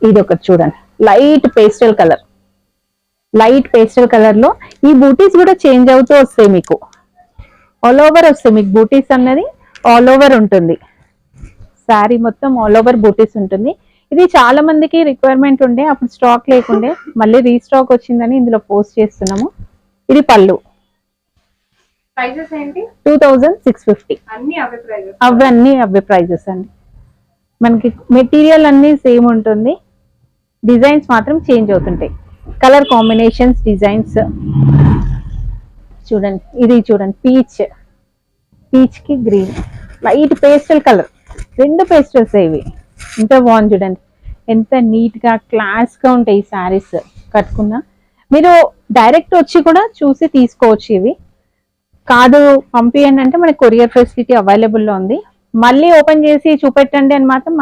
ఇది ఒకటి చూడండి, light pastel colour. Light pastel colour లో ఈ బూటీస్ కూడా చేంజ్ అవుతూ వస్తాయి మీకు, ఆల్ ఓవర్ వస్తాయి మీకు బూటీస్ అన్నది, ఆల్ ఓవర్ ఉంటుంది. శారీ మొత్తం ఆల్ ఓవర్ బూటీస్ ఉంటుంది. ఇది చాలా మందికి రిక్వైర్మెంట్ ఉండే, అప్పుడు స్టాక్ లేకుండే, మళ్ళీ రీస్టాక్ వచ్చిందని ఇందులో పోస్ట్ చేస్తున్నాము. ఇది పళ్ళు. ప్రైజెస్ ఏంటి? 2650. అవన్నీ అవే ప్రైజెస్ అండి. మనకి మెటీరియల్ అన్ని సేమ్ ఉంటుంది, డిజైన్స్ మాత్రం చేంజ్ అవుతుంటాయి. కలర్ కాంబినేషన్స్, డిజైన్స్ చూడండి. ఇది చూడండి, పీచ్ కి గ్రీన్, లైట్ పేస్టల్ కలర్, రెండు పేస్టల్స్ ఇవి. ఎంత బాగుంది చూడండి, ఎంత నీట్ గా క్లాస్ గా ఉంటాయి ఈ శారీస్. కట్టుకున్నా మీరు డైరెక్ట్ వచ్చి కూడా చూసి తీసుకోవచ్చు. ఇవి కాదు పంపియండి అంటే మనకి కొరియర్ ఫెసిలిటీ అవైలబుల్ లో ఉంది. మళ్ళీ ఓపెన్ చేసి చూపెట్టండి అని మాత్రం